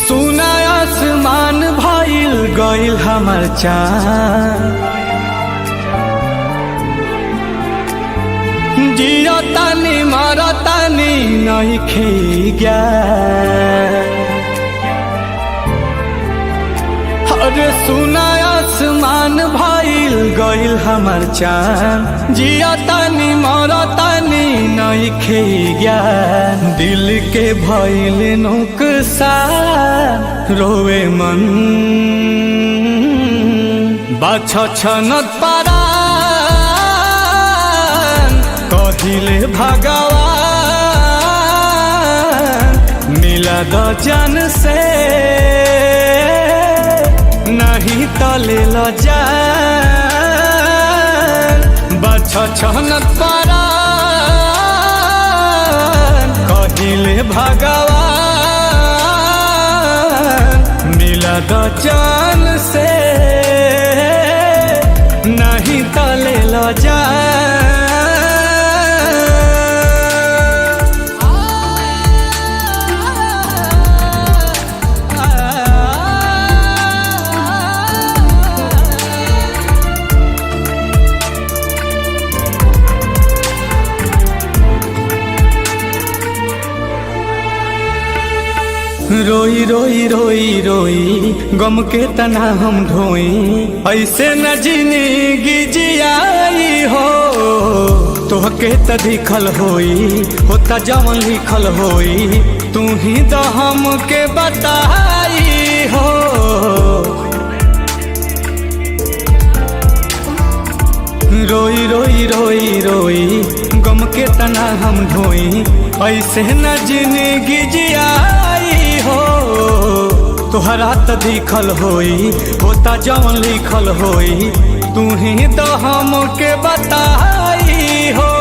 सुना आसमान भइल गइल हमर चाँद, जिया तानी मारा तानी नहीं खे गया। अरे सुना आसमान भइल गइल हमर चाँद, जिया तानी मारा तानी नहीं खे गया। दिल के भइल नुकसान रोवे मन बाछा छनत पारा कहिले भगवान मिला द जान से नहीं तले ल जान बाछा छनत पारा कहिले भगवान मिला द जान से नहीं तले ल जान। रोई रोई रोई रोई गम के तना हम ढोई, ऐसे न जिंदगी जियाई हो। तोहके त दिखल होई होता जवन लिखल होई, तू ही तो हमके बताई हो। रोई रोई रोई रोई गम के तना हम ढोई, ऐसे न जिंदगी जियाई हो। तोहरा त दिखल होई होता जवन लिखल होई, तू ही तो हमके बताई हो।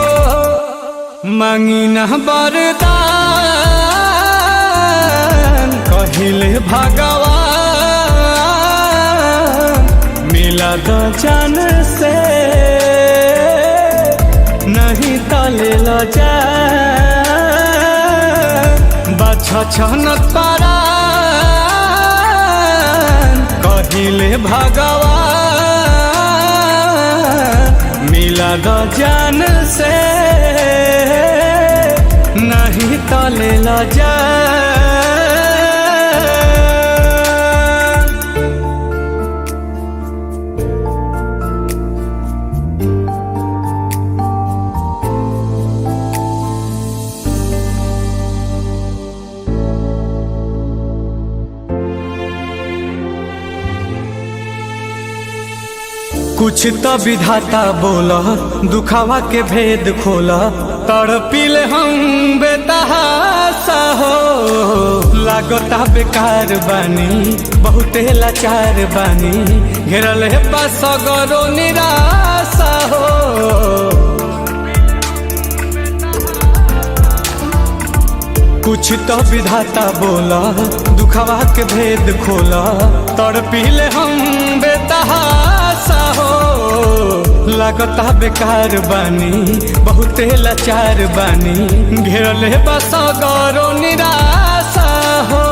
मांगी न वरदान कहिले भगवान मिला द जान से नहीं तले ल जान बाछा छनत पारा कहिले भगवान मिला द जान से नहीं तले ल जान। कुछ तो विधाता बोला दुखावा के भेद खोला, तड़पिल हम बेतहासा हो। लागता बेकार बानी बहुते लाचार बानी, घेरल है पास गरो निराशा हो। कुछ तो विधाता बोला दुखावा के भेद खोला, तड़पिल हम बेतहासा हो। लागता बेकार बानी बहुते लाचार बानी, घेरल है बस गरो निराशा हो।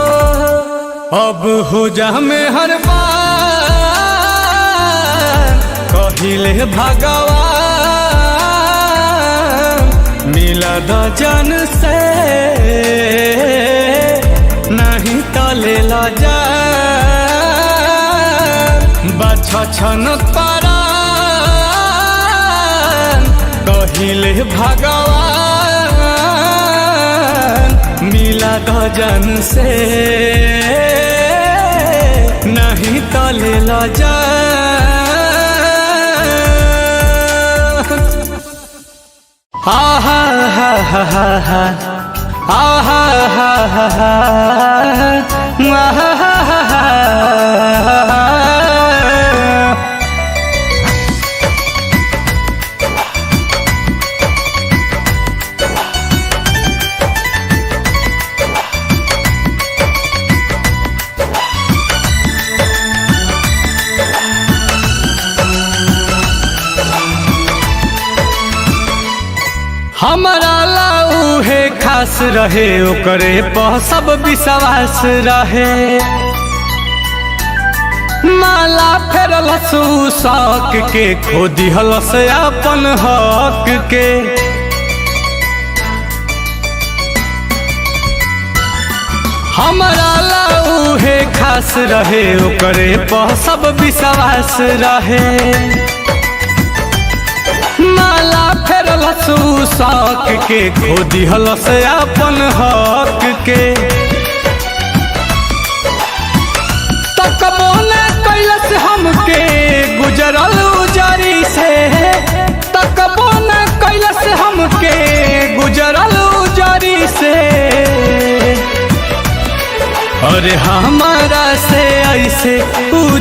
अब हो जा में हर बार कहिले भगवान मिला द जान से नहीं तले ल जान बाछा छनत पारा कहिले भगवान मिला द जान से नहीं तले ल जान। आहा हा हा हा हा आहा हा हा हा हमारा लाऊ है खास रहे ओकरे पर सब विश्वास रहे। माला फेरलस शौक के खो दिहलस अपन हक के। हमारा लाऊ है खास रहे ओकरे पर सब विश्वास रहे। माला फेरलस शौक के खो दिहलस अपन हक के। तकबो न कैलस हमके गुजरल उजरी से। तकबो न कैलस हमके गुजरल उजरी से। अरे हमारा से ऐसे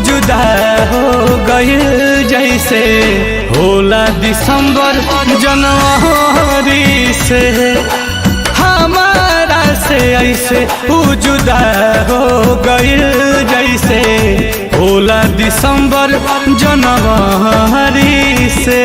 जुदा हो गइल जैसे होला दिसंबर जनवरी से। हमारा से ऐसे जुदा हो गइल जैसे होला दिसंबर जनवरी से।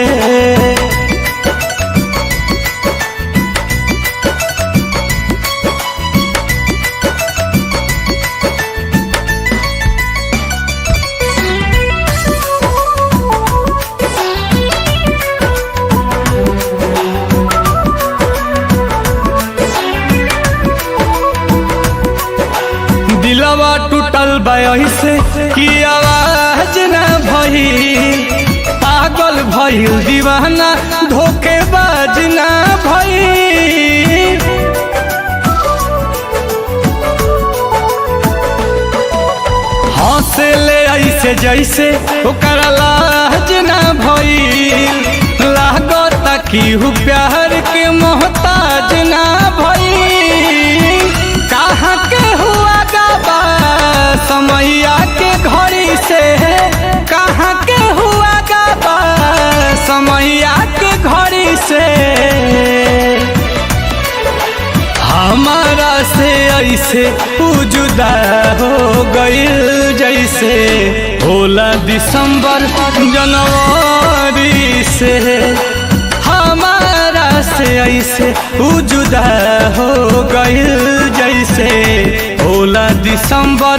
दिलवा टूटल से कि आवाज न भई। पागल भइल दीवाना धोखेबाज न भई। हंसे ले ऐसे जैसे ओकरा लाज न भई। लागत कि प्यार के मोहताज न भई। कहाँ के हुआ गाबा समैया के घड़ी से। कहाँ के हुआ गाबा समैया के घड़ी से। हमारा से ऐसे जुदा हो गइल जैसे होला दिसंबर जनवरी से। हमारा से ऐसे जुदा हो गइल जैसे होला दिसंबर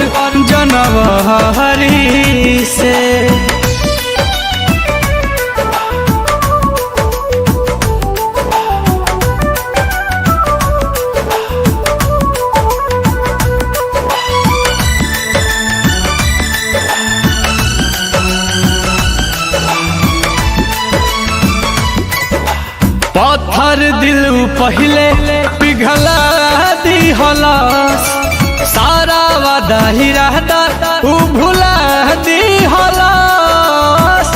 जनवरी से। पत्थर दिल पहले पिघला दिहलस। सारा वादा ही रहता उ भुला दिहलस।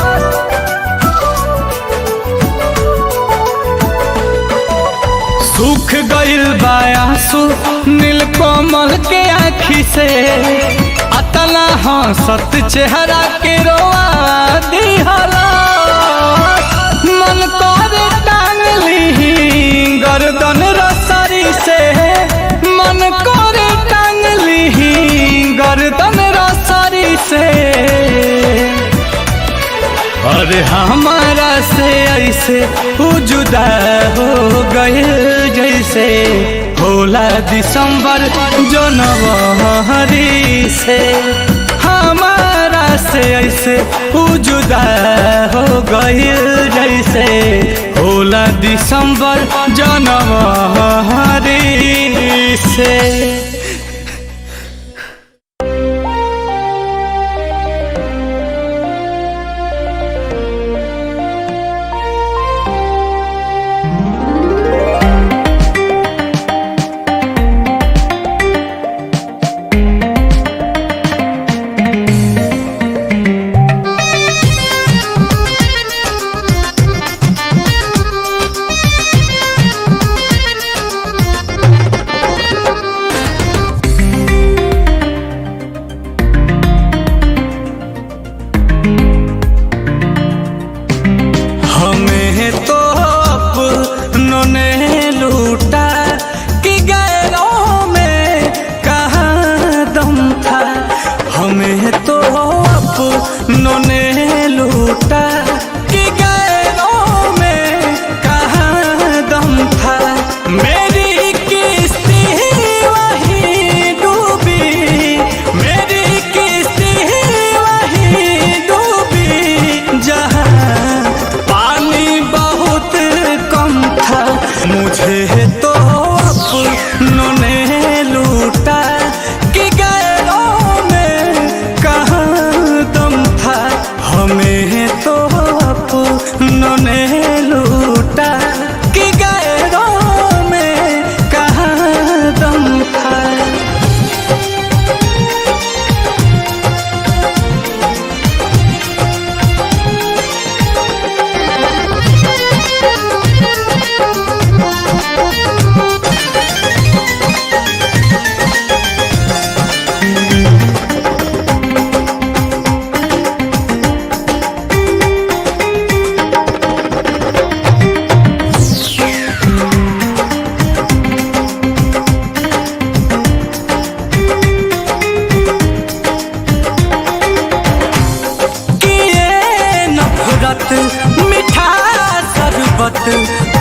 सूख गइल बा आंसू नीलकमल के आँखी से। अतना हंसत चेहरा के रोआ दिहलस। मन करे टांग ली गर्दन रसरी से। मन करे टांग ली गर्दन रसरी से। अरे हमारा से ऐसे जुदा हो गइल जैसे होला दिसंबर जनवरी से। हमारा से ऐसे जुदा हो गइल जैसे होला दिसंबर जनवरी से।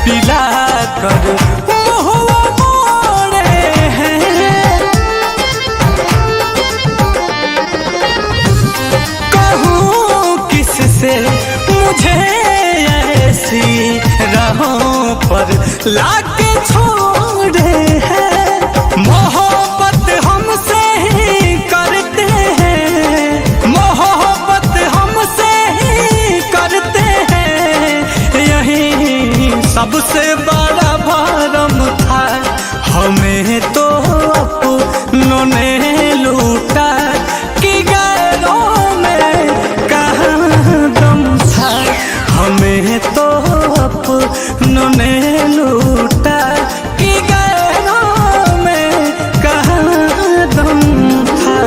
पिला कर मुहवा मोड़े हैं। कहूँ किससे मुझे ऐसी राहों पर लाके छोड़े हैं। मोहब्बत हमसे ही करते हैं, मोहब्बत हमसे ही करते हैं। यही सबसे बड़ा भरम था, हमें तो अपनों ने लूटा कि गैरों में कहाँ दम था। हमें तो अपनों ने लूटा कि गैरों में कहाँ दम था।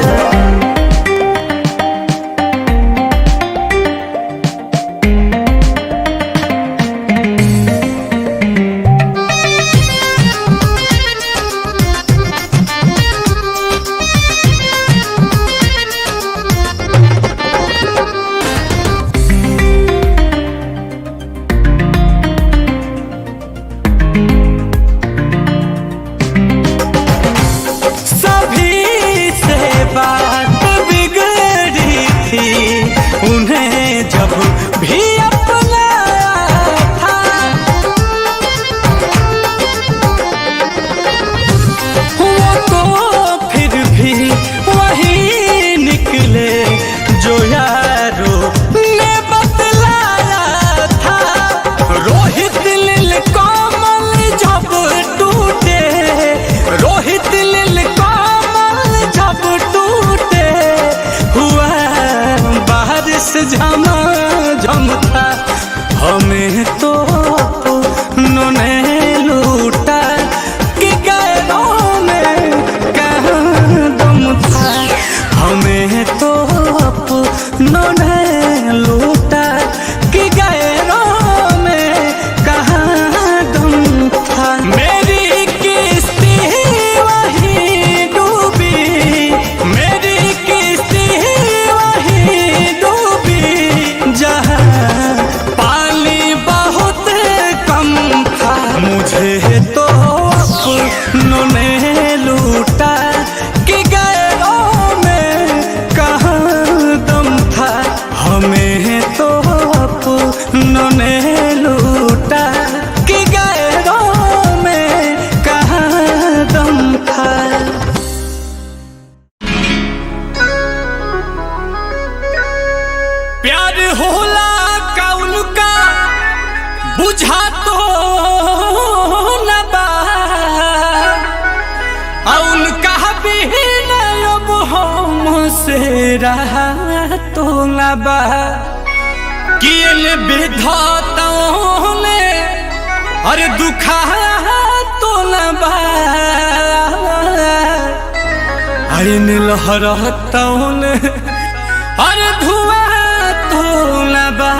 उन्हें जब भी अपनाया था, वो तो फिर भी वही निकले जो यारों ने बतलाया था। रोहित लील कमल जब टूटे, रोहित लील कमल जब टूटे, हुआ बारिश झमाझम था। हमें तो उन्होंने लूटा कि गैरों में कहाँ दम था। हमें तो उन्होंने लूटा कि गैरों में कहाँ दम था। मेरी किस्ती वही डूबी, मेरी किस्ती वही डूबी, जहाँ पानी बहुत कम था। मुझे तो अपनों ने लूटा कि गैरों में कहाँ दम था। हमें तो अपनों ने लूटा कि गैरों में कहाँ दम था। प्यार होला कौन का बुझा तो न बा, उनका भी अब हमसे रहा तो न बा। किए विधाताओं ने अरे दुखा तो न बा, अरे लहरताओं ने अरे धुआं तो न बा।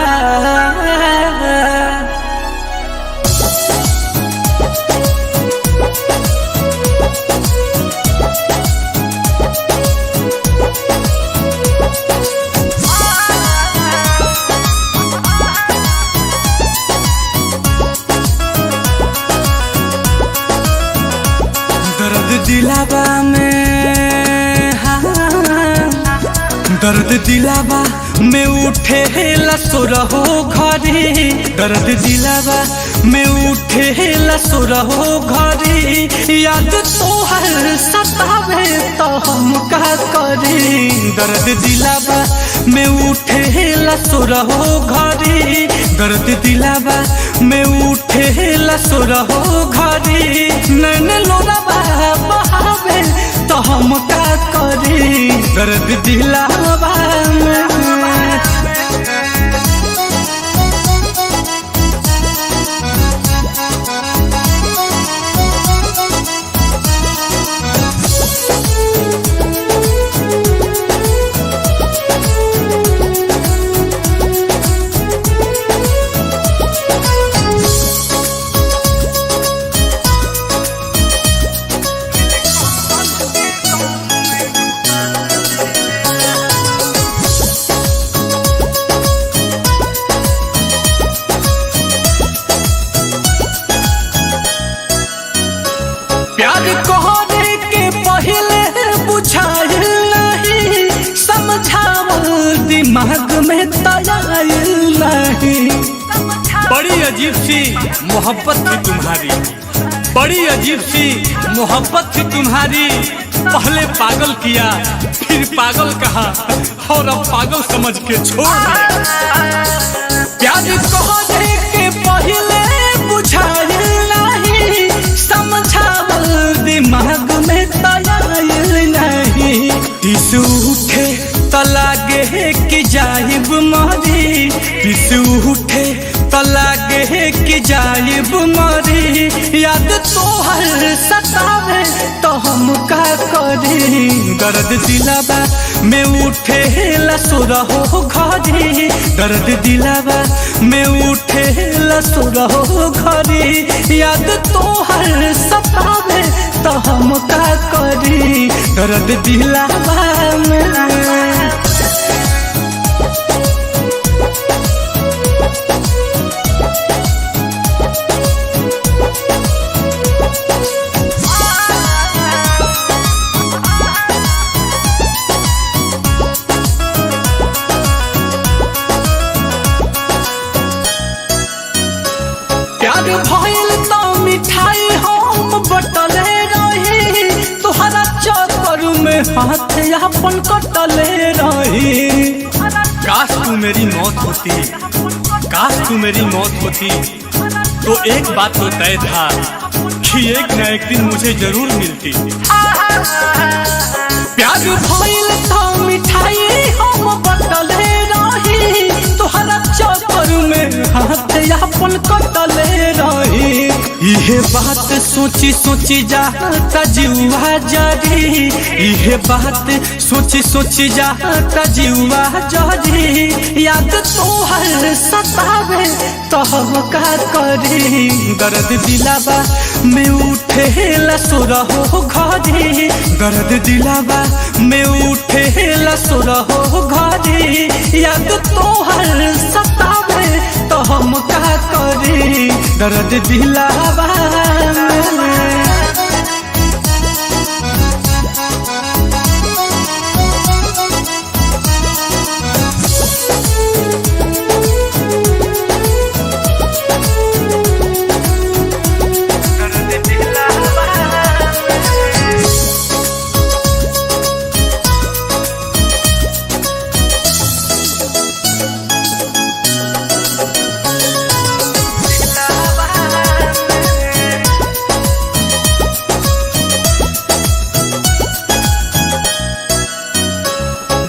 दर्द दिलावा में, हाँ दर्द दिलावा में उठे लसुरहो घरी, दर्द दिलावा में उठे लसुरहो घरी। याद तोहर सतावे तो हम का करी। दर्द दिलावा में उठे लसुरहो घरी, दर्द दिलावा में उठे लसुरहो घरी। नैन लोरावा बहावे तो हम का करी। दर्द दिलावा में बड़ी अजीब सी मोहब्बत थी तुम्हारी, बड़ी अजीब सी मोहब्बत थी तुम्हारी। पहले पागल किया फिर पागल कहा और अब पागल समझ के छोड़ दिया। प्यार कहने के पहले बुझाइल नहीं, समझावल दिमाग में तयाइल नहीं। टिसू उठे त लागे कि जाइब मरी, टिसू उठे त लागे कि जाइब मरी। याद तोहर सतावे तो हम का करी, दर्द दिलावा में उठे लसुरहो घरी, दर्द दिलावा में उठे लसुरहो घरी। याद तोहर सतावे तो हम का करी, दर्द दिलावा में। प्यार भइल तो मिठाई हम बटले रही, तुहरा चक्कर में हाथ अपन कटले रही। काश तू मेरी मौत होती, काश तू मेरी मौत होती, तो एक बात तो तय था कि एक न एक दिन मुझे जरूर मिलती। प्यार भइल तो मिठाई हम बटले रही, तुहरा चक्कर में हाथ अपन कटले रही। इहे बात सोची सोची जाता जीवा जरी, इहे बात सोची सोची जाता जीवा जरी। याद तोहर सतावे तो हम का करी, दर्द दिलावा में उठे लसुरहो घरी, दर्द दिलावा में उठे लसुरहो घरी। याद तोहर सतावे तो हम का करी, दर्द दिलावा में।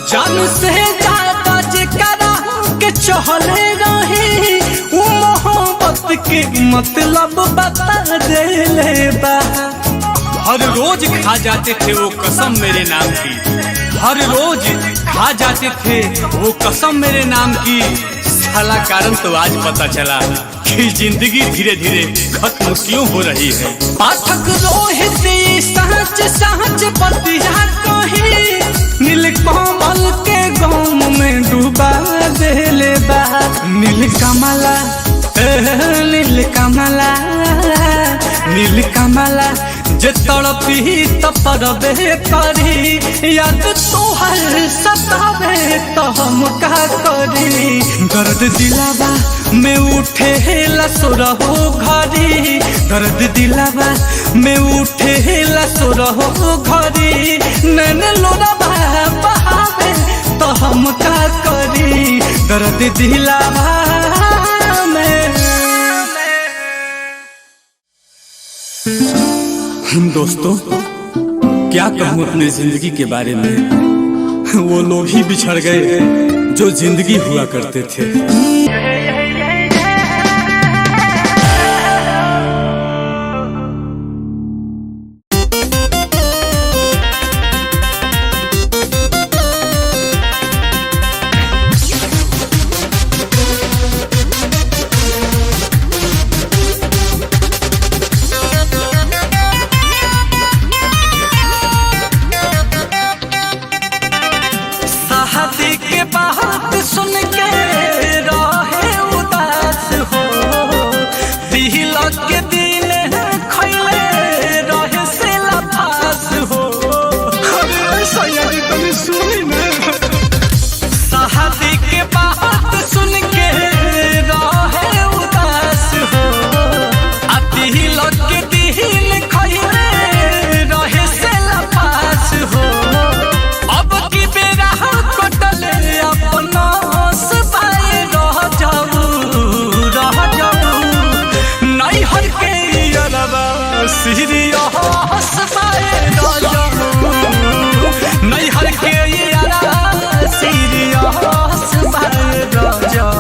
जान से ज्यादा जेकरा के चहले रही, वो मोहब्बत के मतलब बता देले बा। हर रोज खा जाते थे वो कसम मेरे नाम की, हर रोज खा जाते थे वो कसम मेरे नाम की। साला कारण तो आज पता चला कि जिंदगी धीरे धीरे खत्म क्यों हो रही है। पाठक रोहित सहज सहज बतिया कही, नीलकमल के गाँव में डूबा देले बा। नीलकमला नीलकमला नीलकमला जे तड़पी तपरबे करी। याद तोहर सतावे तो हम का करी, दर्द दिलावा में उठे लसुरहो घरी, दर्द दिलावा में उठे लसुरहो घरी। नैन लोरावा बहावे तो हम का करी, दर्द दिलावा में। दोस्तों क्या कहूँ अपने जिंदगी के बारे में, वो लोग ही बिछड़ गए जो जिंदगी हुआ करते थे। शादी के बात सुन के रहे उदास हो, तिलक के दिन खैले रहे से लफास हो। अरे सयारी तुम सुनी ना, शादी के बात सुन के रहे उदास सीरियस बाए रजऊ नैहर के यारा सीरियस बाए रजऊ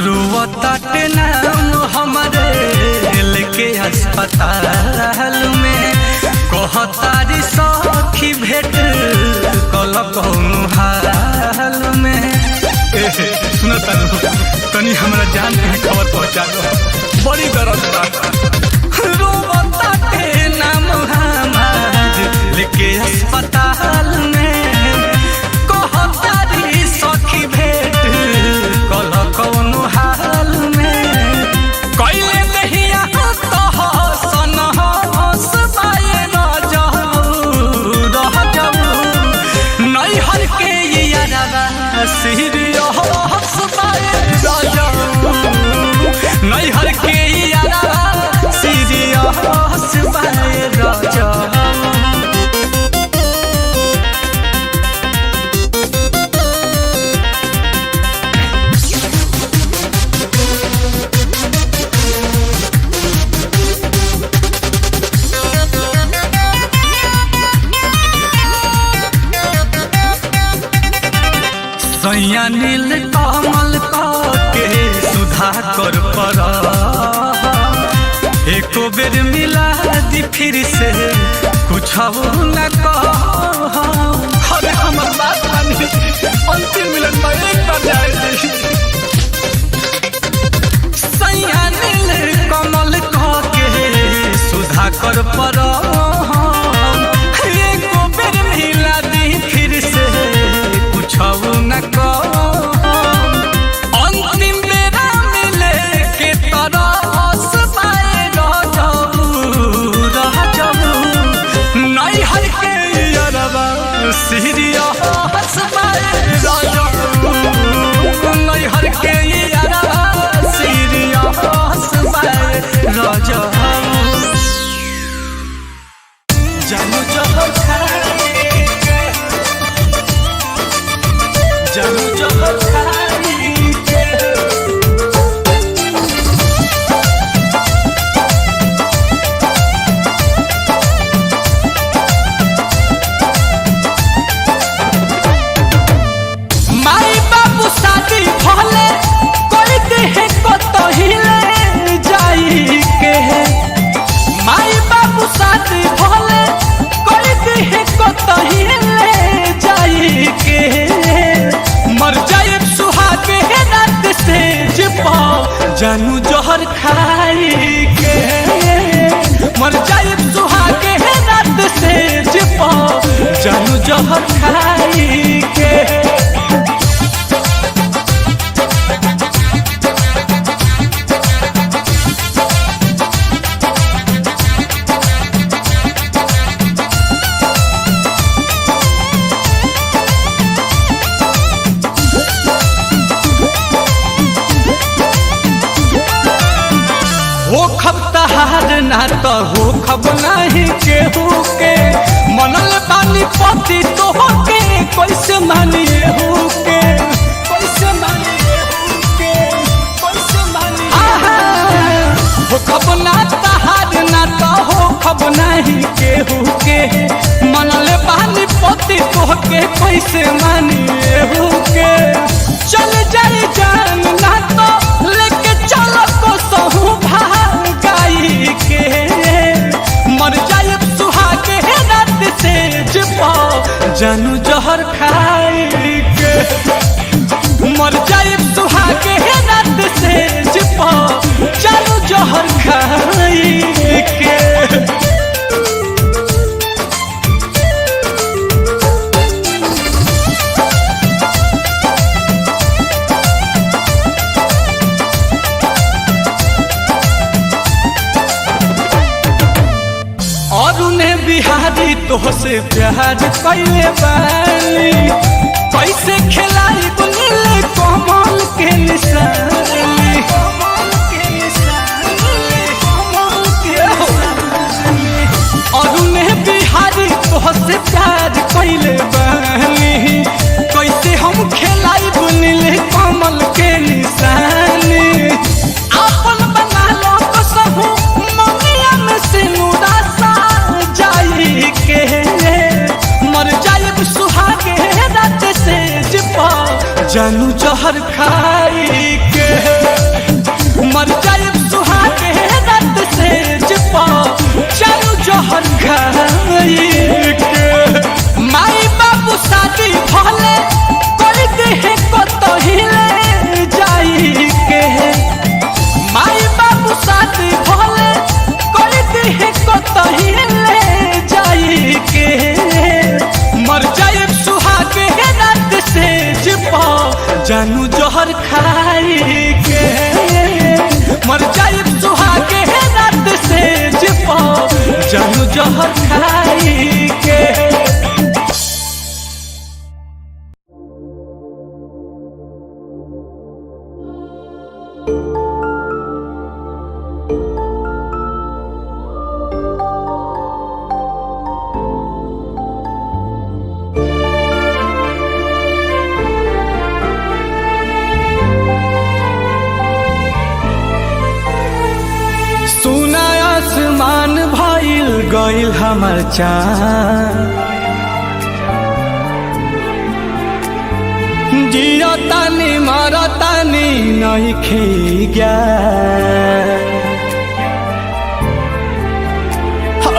रोवताटे नाम हमारे लेके अस्पताल में कहतारी सखी भेट कल कौनो हाल में सुनो तनी हमरा जान के खबर पहुंचा दो बड़ी दर्द बा रोवताटे नाम हमारे लेके अस्पताल में कहतारी सखी भेट कल कौनो हाल में कैले दहिया कह सन हस बाए रजऊ नैहर के यारा सीरियस बाए रजऊ नैहर के यारा सीरियस बाए रजऊ सैया नील कमल के सुधा कर पर एको बेर मिला दी फिर से कुछ न कह अरे हमर बात मानी अंतिम मिलन में एक बार जाए सैया नील कमल के सुधा कर पर एको बेर मिला दी फिर से कुछ न अंतिम बेरा मिले के तरस बाए रजऊ नैहर के यारवा सीरियस बाए रजऊ नैहर के यारवा सीरियस बाए रजऊ जानू जहाँ जानू जहाँ माई बाबू शादी भले कोई देहे कतहिले जाई के माई बाबू शादी भले कोई देहे कतहिले जाई के मर जाए सुहागे रात से पाओ जानू जहर खाई के मर जाए सुहागे रात से पाओ जानू जहर खाई के हार ना तो हो खब नहीं केहू के मनल बानी पति तो के कैसे मानिए के कैसे मानिए के कैसे मानिए हो खब ना हार ना तो हो खब नहीं केहू के मनल बानी पति तो के कैसे मानिए के चल जाए जान ना तो लेके चलो को सहू भागाई के मर जाए सुहागे रात से पाओ जानू जहर खाई के मर जाए सुहागे रात से पाओ जानू जहर खाई के बिहारी तोहसे प्यार कैले बानी कैसे खिलाई बुनिल कमल के निशानी खाई के मर जाए सुहागे रात से जपा चारू जहर खाई के माई बाबू शादी भले कर दे कतहिले जाई के माई बाबू शादी भले कर दे कतहिले जाई के मर जाए सुहागे रात से जपा जानू जहर खाई के मर जाए सुहागे रात से जपा जानू जहर खाई के गइल हमर चाँद जियो तानी मर तानी नहीं खे गया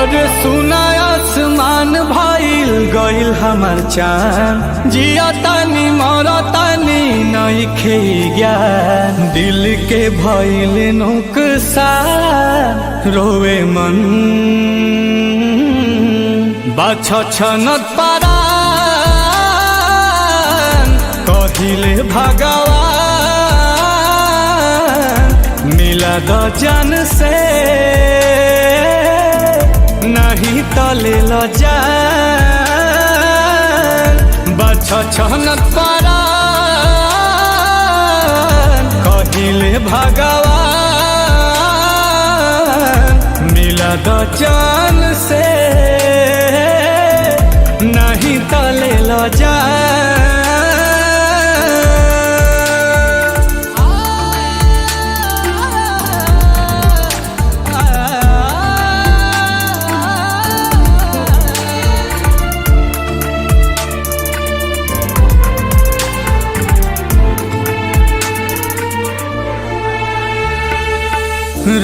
अरे सुना आसमान भइल गइल हमर चाँद जियो तानी मर तानी नहीं खे गया दिल के भइल नुकसान रोवे मन बाछ छनत पारान कहिले भगवान मिला द जान से नहीं तले ल जान बाछ छनत पारान कहिले भगवान मिला द जान से नहीं तले ल जान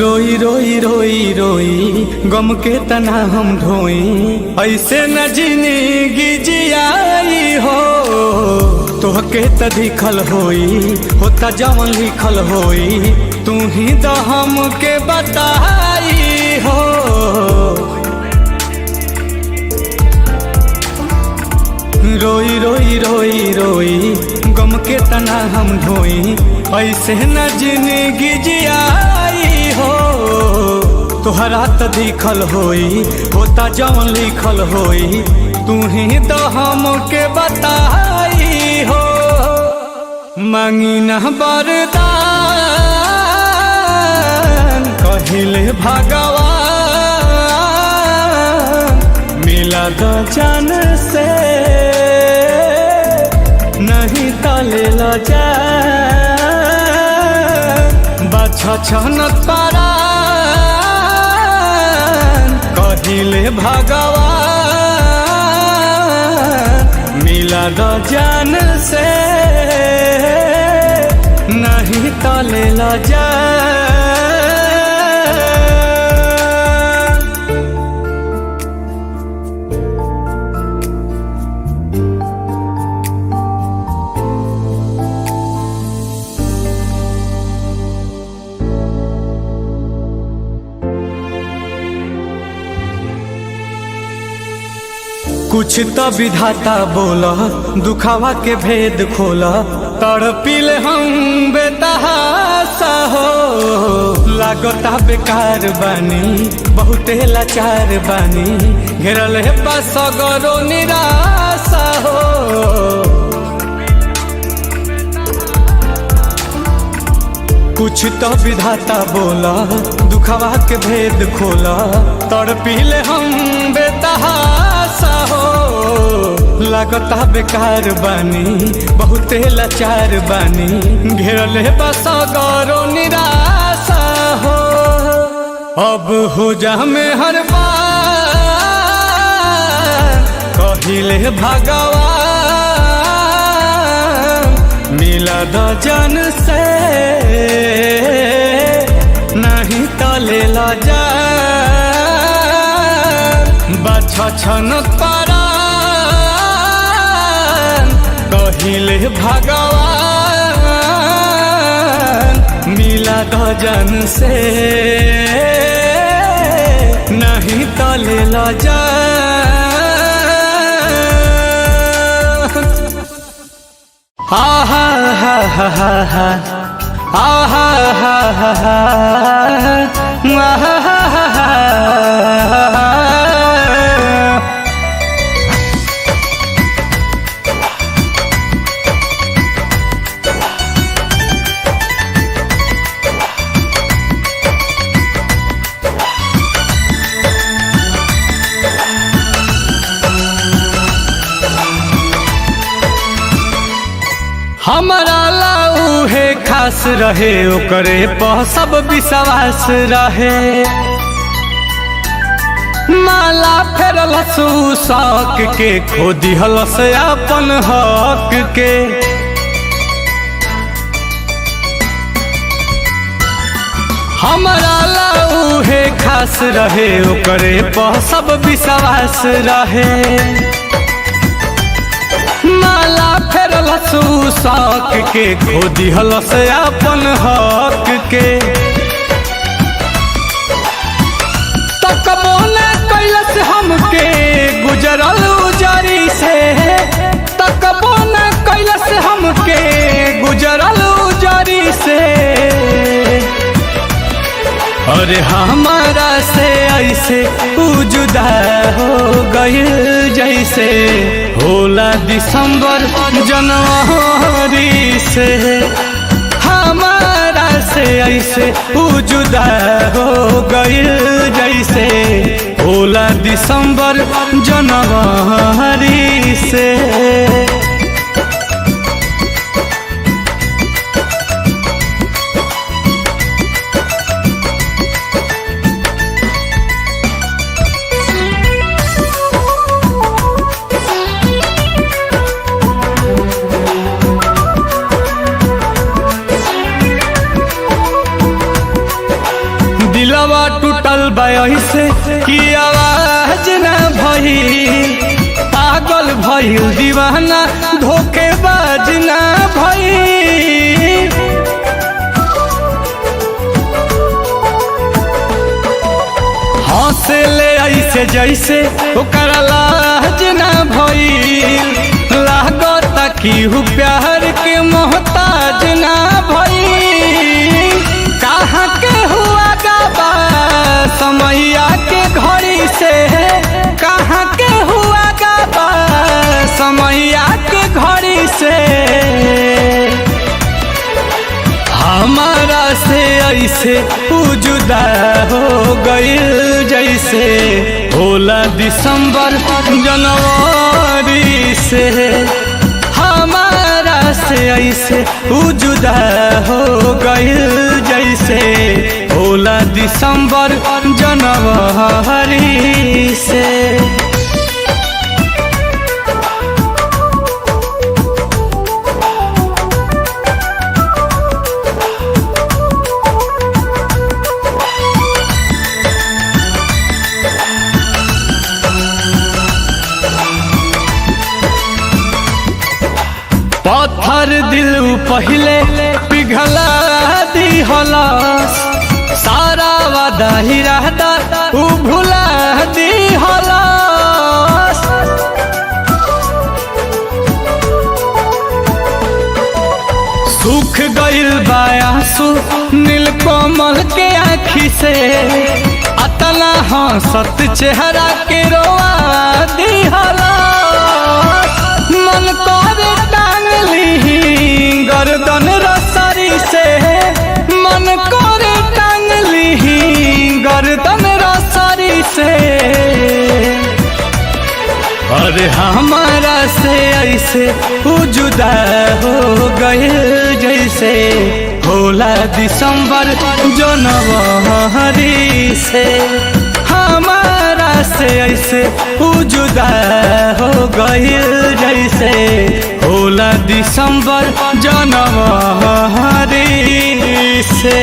रोई रोई रोई रोई गम के तना हम ढोई ऐसे न जिंदगी जियाई हो तोहके त दिखल होई होता जवन लिखल होई तू ही तो हमके बताई हो रोई रोई रोई रोई गम के तना हम ढोई ऐसे न जिंदगी जियाई हो तोहरा त दिखल होई होता जवन लिखल होई तू ही तो हमके बताई हो मांगी न वरदान कहिले भगवान मिला द जान से नहीं तले ल जान बाछ छनत पारान कहिले भगवान मिला द जान से नहीं तले ल जान कुछ तो विधाता बोला दुखावा के भेद खोला तड़पिले हम बेतहासा हो लागता बेकार बानी बहुते लाचार बानी घेरल है बस गरो निराशा हो कुछ तो विधाता बोला दुखावा के भेद खोला तड़पिले हम बेतहासा हो लागता बेकार बानी बहुते लाचार बानी घेरल है बस गरो निराशा हो अब हो जा में हर बार कहिले भगवान मिला द जन से नहीं तो ले ला जा छन परान कहिले भगवान मिला द जन से नहीं तो ले ला जा हा हा हा हा हा हा हा हा हा हा हमारा लाऊ है खास रहे ओकरे पर सब विश्वास रहे माला फेरलस शौक के खो दिहलस अपन हक के हमारा लाऊ है खास रहे ओकरे पर सब विश्वास रहे माला फेरलस शौक के खो दिहलस अपन हक के तकबो न कैलस हमके गुजरल उजरी से तकबो न कैलस हमके गुजरल उजरी से अरे हमारा से ऐसे जुदा हो गइल जैसे होला दिसंबर जनवरी से हमारा से ऐसे जुदा हो गइल जैसे होला दिसंबर जनवरी से दिलवा टूटल से कि आवाज न भई पागल भइल दीवाना धोखेबाज न भई हंसे ले ऐसे जैसे ओकरा लाज न भई लागत कि प्यार के मोहताज न भई कहाँ के हुआ गाबा समैया के घड़ी से कहाँ के हुआ गाबा समैया के घड़ी से हमारा से ऐसे जुदा हो गइल जैसे होला दिसंबर जनवरी से हमारा से ऐसे जुदा हो गइल जैसे होला दिसंबर जनवरी से पत्थर दिल पहले पिघला दिहलस सारा वादा ही रहता उ भुला दिहलस सूख गइल बायासु नीलकमल के आँखी से अतना हंसत चेहरा के रोआ दिहलस मन करे गर्दन रसरी से मन करे टांगली गर्दन रसरी से अरे हमारा से ऐसे जुदा हो गए जैसे होला दिसंबर जनवरी से हमारा से ऐसे जुदा हो गइल जैसे होला दिसंबर जनवरी से।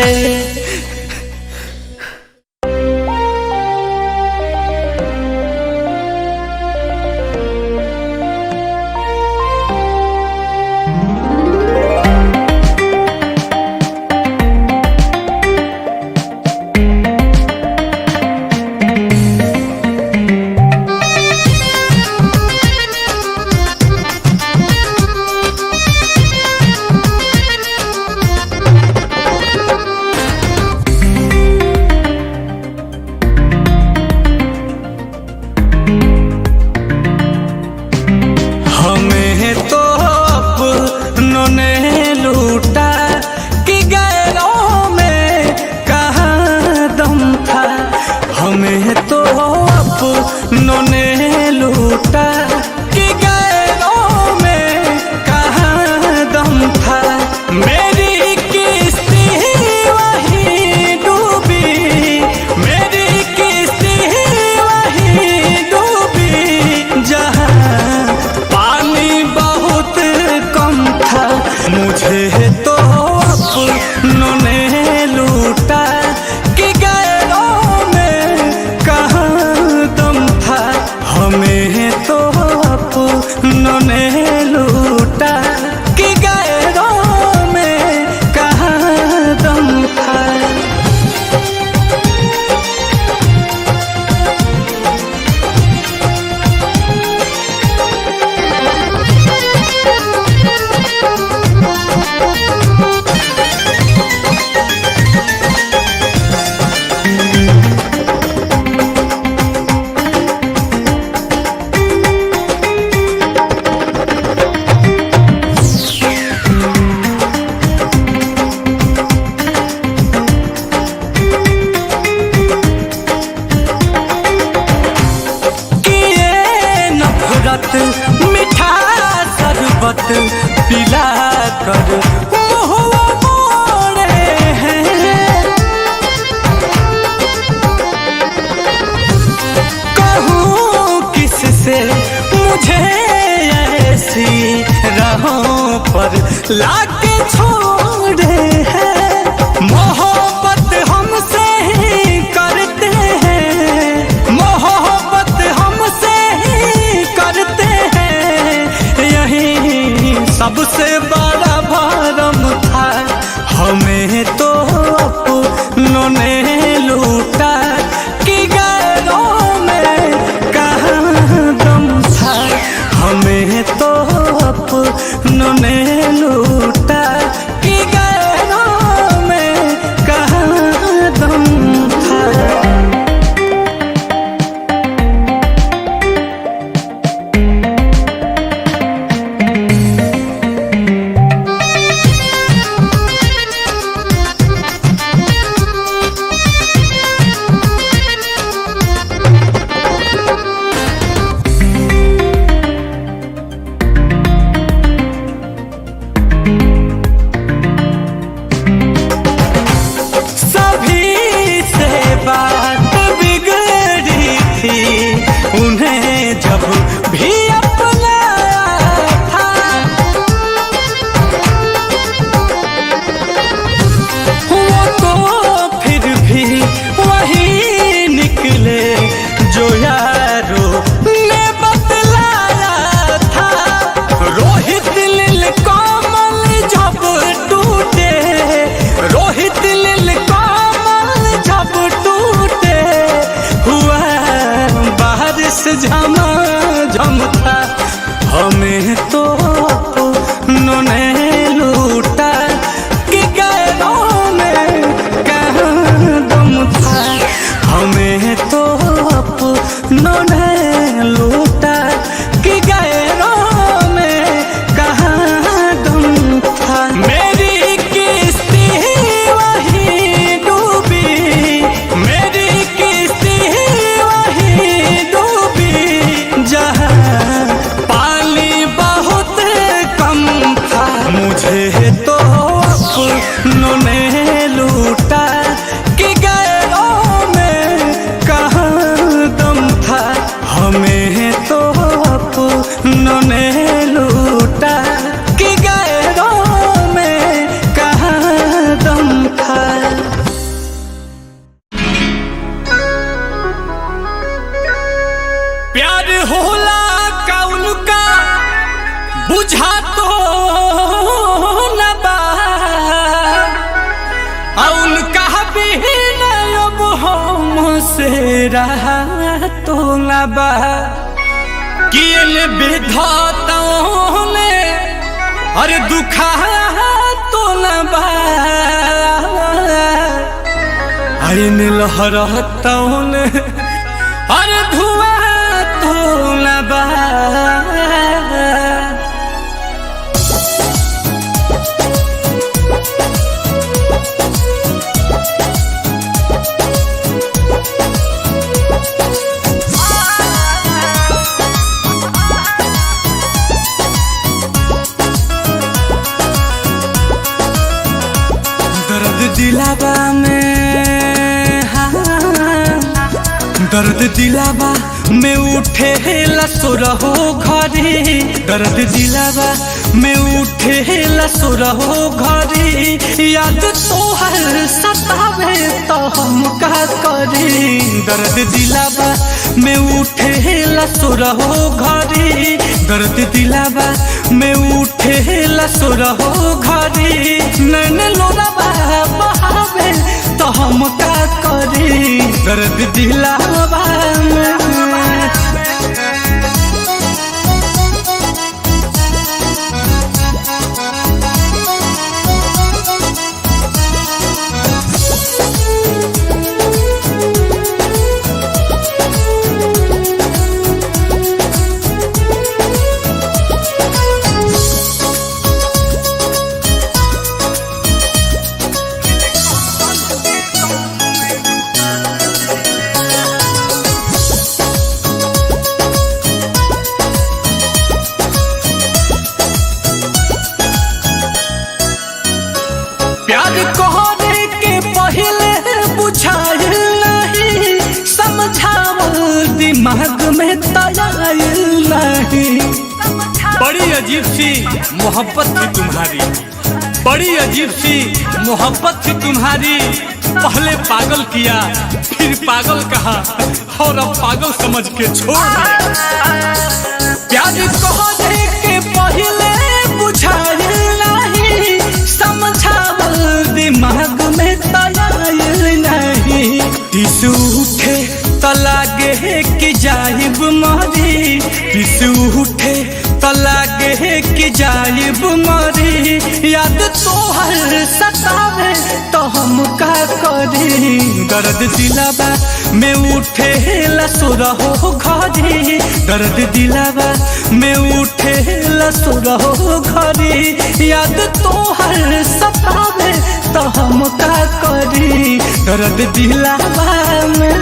मीठा शरबत पिला कर महुआ मोड़े हैं। कहूँ किससे मुझे ऐसी राहों पर लाके छोड़े हैं। मोहब्बत हमसे ही करते हैं, मोहब्बत हमसे ही करते हैं। यही सबसे बड़ा भरम था, हमें तो अपनों ने लूटा कि गैरों में कहाँ दम था। हमें तो अपनों ने लूटा कि गैरों में कहाँ दम था। उन्हें जब भी अपनाया था, वो तो फिर भी वही निकले जो यारो ने बतलाया था। रोहित लील कोमल जब टूटे, रोहित लील कोमल जब टूटे, हुआ बारिश झमाझम था। हमें तो अपनों ने लूटा कि गैरों में कहाँ दम था। हमें तो अपनों ने लूटा कि गैरों में कहाँ दम था। मेरी किस्ती वही डूबी, मेरी किस्ती वही डूबी, जहाँ पानी बहुत कम था। मुझे तो अपनों ने लूटा कि गैरों में कहाँ दम था। बुझा तो न बा उनका भी अब हमसे रहा तो न बा कि विधाताओं ने अरे दुखा तो न बा अरे लहरताओं ने अरे धुआं तो न बा। दिलावा में दर्द दिलावा में उठे लसुरहो घरी दर्द दिलावा में उठे लसुरहो घरी याद तोहर सतावे तो हम का करी दर्द दिलावा में उठे लसुरहो घरी दर्द दिलावा में उठे लसुरहो घरी नैन लोरावा बहावे तो हम का करी दर्द दिलावा में। प्यार कहने के पहले बुझाइल नहीं समझावल दिमाग में तयाइल नहीं। बड़ी अजीब सी मोहब्बत थी तुम्हारी बड़ी अजीब सी मोहब्बत थी तुम्हारी पहले पागल किया फिर पागल कहा और अब पागल समझ के छोड़ दिया। प्यार कहने के पहले बुझाइल नहीं समझावल दिमाग में तयाइल नहीं। टिसू उठे तो लागे कि जाइब मरी टिसू उठे तो लागे कि जाइब मरी याद तोहर सतावे तो हम का करी दर्द दिलावा में उठे लसुरहो घरी दर्द दिलावा में उठे लसुरहो घरी याद तोहर सतावे तो हम का करी दर्द दिलावा में।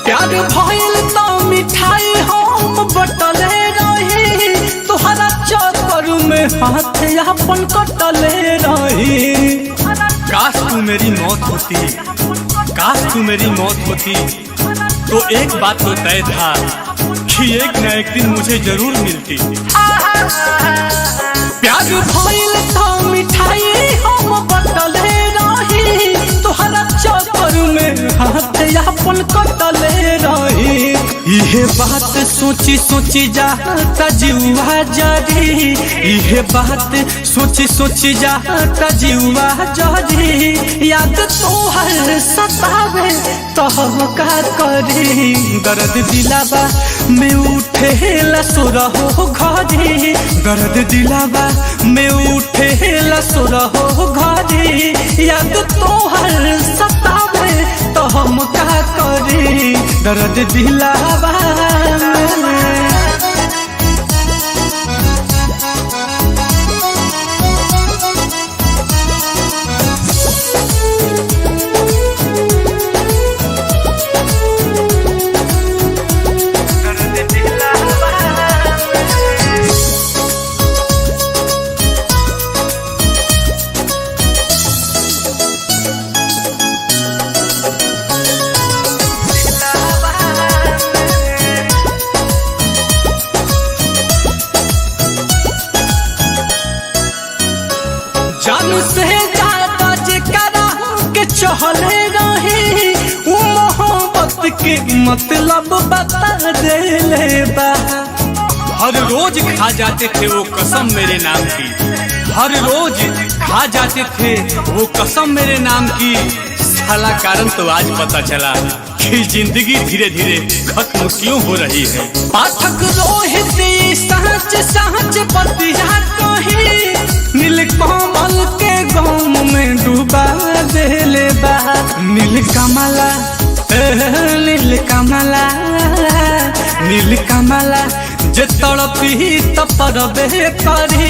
प्यार भइल तो मिठाई हम बटले रही तोहरा चक्कर में हाथ अपन कटले रही। काश तू मेरी मौत होती काश तू मेरी मौत होती तो एक बात तो तय था कि एक न एक दिन मुझे जरूर मिलती। प्यार भइल तो मिठाई हम बटले रही तोहरा चक्कर में हाथ अपन कटले रही। इहे बात सोची सोची जाता जीवा जरी इहे बात सोची सोची जाता जीवा जरी याद तोहर सतावे तो हम का करी दर्द दिलावा में उठे लसुरहो घरी दर्द दिलावा में उठे लसुरहो घरी याद तोहर सतावे तो हम का करी दर्द दिलावा में। जानू से ज्यादा जेकरा के चहले रही उ मोहब्बत के मतलब बता देले बा। हर रोज खा जाते थे वो कसम मेरे नाम की, हर रोज खा जाते थे वो कसम मेरे नाम की। साला कारण तो आज पता चला कि जिंदगी धीरे धीरे खत्म क्यों हो रही है। पाठक रोहित सहज सहज पतिया कही नीलकमल के गम में डूबा देले बा। नीलकमला नीलकमला नीलकमला जे तड़पी तपरबे करी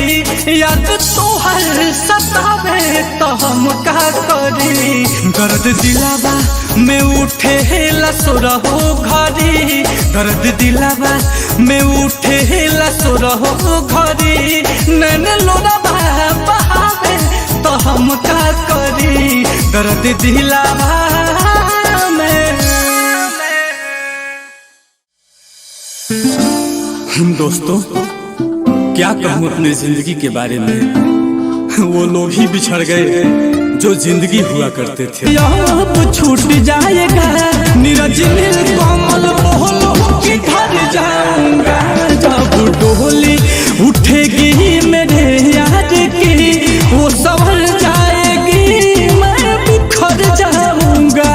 याद तोहर सतावे तो हम का करी। दर्द दिलावा में उठे लसुरहो घरी, दर्द दिलावा में उठे लसुरहो घरी। नैन लोरावा बहावे तो हम का करी। दर्द दिलावा दोस्तों क्या कहूँ अपने जिंदगी के बारे में, वो लोग ही बिछड़ गए जो जिंदगी हुआ करते थे। अब छूट जाएगा नीरज नीलकमल बोलो कि घर जाऊंगा। जब डोली उठेगी मेरे याद की वो संभल जाएगी मैं बिखर जाऊंगा।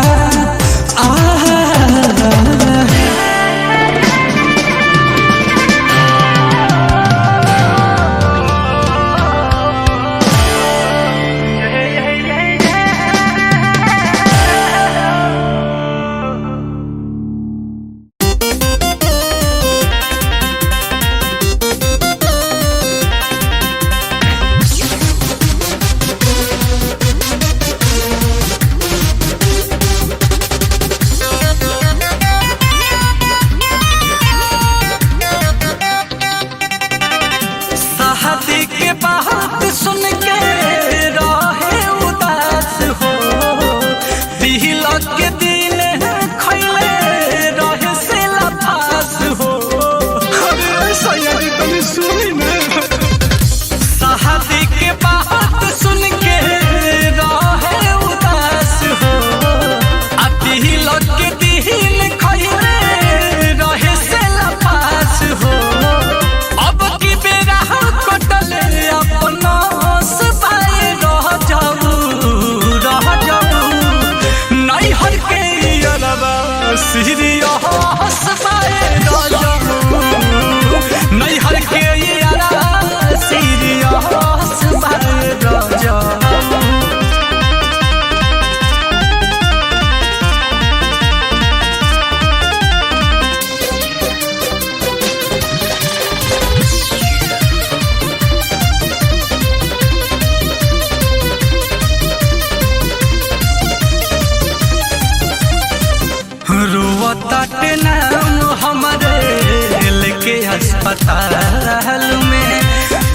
अस्पताल में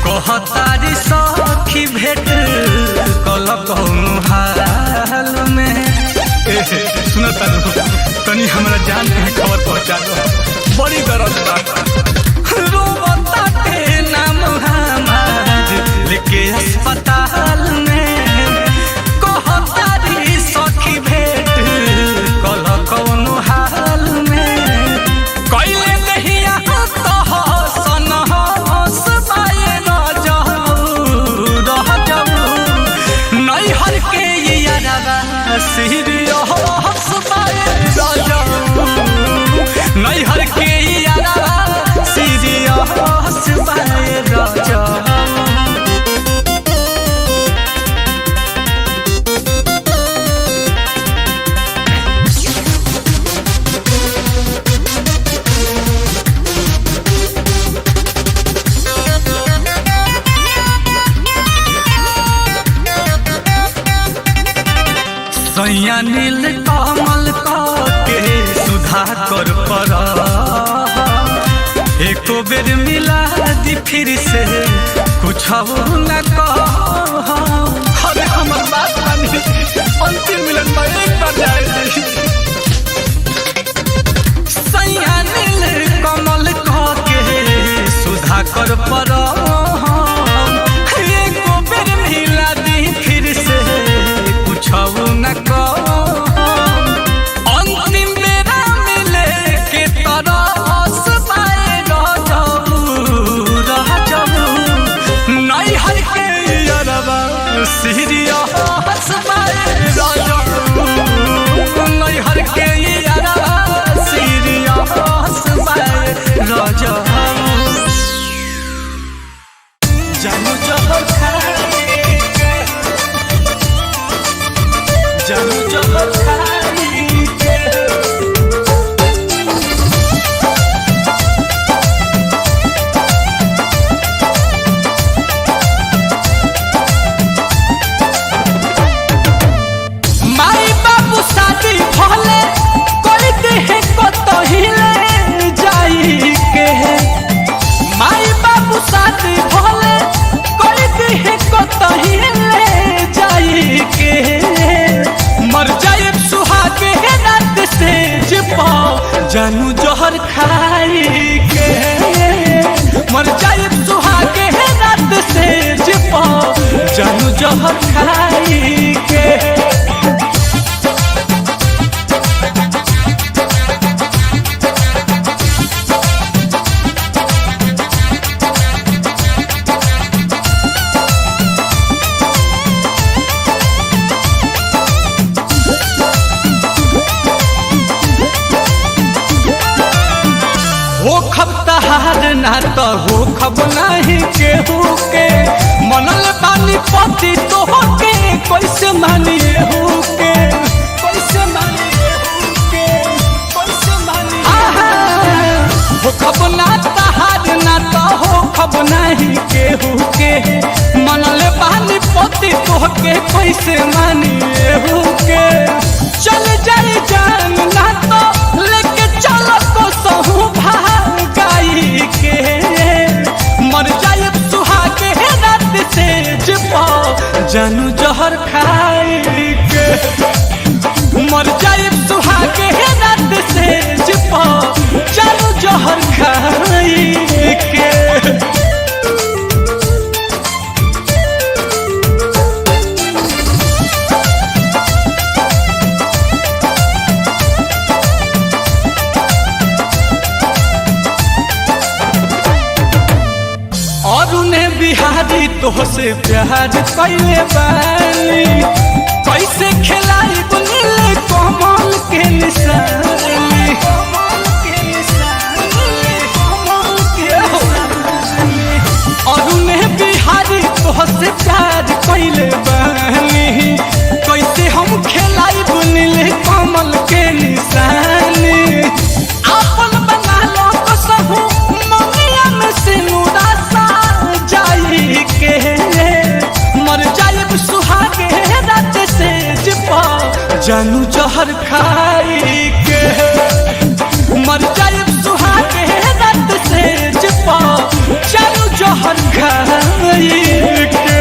कहतारी सखी भेट कल कौनो हाल में। सुनता तनी हमरा जान के खबर पहुंचा दो, बड़ी दर्द रोता के नाम हमार लेके अस्पताल में कहतारी सखी भेट कल कौनो हाल में। नैहर के यारा सीरियस बाए राजा। सैया नीलकमल के सुधा कर पड़ा एको बेर मिला दी फिर से कुछ न कह। अरे हमर बात मानी अंतिम मिलन में एक बार जाए। सैया नीलकमल के सुधा कर पड़ा एको बेर मिला दी सीरियस बाए रजऊ नैहर के यारवा सीरियस बाए रजऊ जानू जहर खाए जानू जहर खाए माई बाबू शादी भले कोई देह को तो हिले जाई के माई बाबू शादी भले कोई देह को तो हिले जाई के मर जाए सुहागे रात से जपा जानू जहर खाई के मर जाए सुहागे रात से जपा जानू जहर खाई के हो खब तहार ना तो हो खब नहीं केहू के मनल बानी पति तो के कैसे मानिए हो के कैसे मानिए हो के कैसे मानिए हो खब ना तहार ना तो हो खब नहीं केहू के मनल बानी पति तो के कैसे मानिए हो के चल जाए जान ना तो लेके चलो को सहू के मर जाए सुहागे रात से जपा जानू जहर खाए के मर जाए सुहागे रात से जपा जानू जहर खाए के और उन्हें बिहारी तोहसे प्यार कैले बानी कैसे खिलाई बुनिल कमल के निशानी और उन्हें बिहारी तोहसे प्यार कैले बानी कैसे हम खिलाई बुनिल कमल के निशानी आपन बना लो तो सहू ममिया में से के मर जाए सुहागे रात से जपा जानू जहर खाई के मर जाए सुहागे रात से जपा जानू जहर खाई के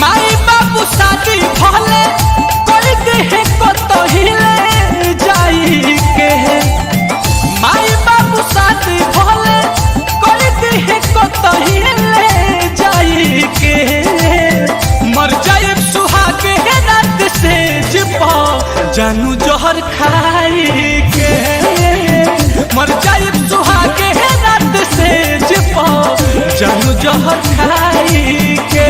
माई बाबू शादी भले कोई देह को तो हिले जाई के माई बाबू शादी भले कोई देह को तो हिले के मर जाए सुहागे रात से जपा जानू जहर खाई के मर जाए सुहागे रात से जपा जानू जहर खाई के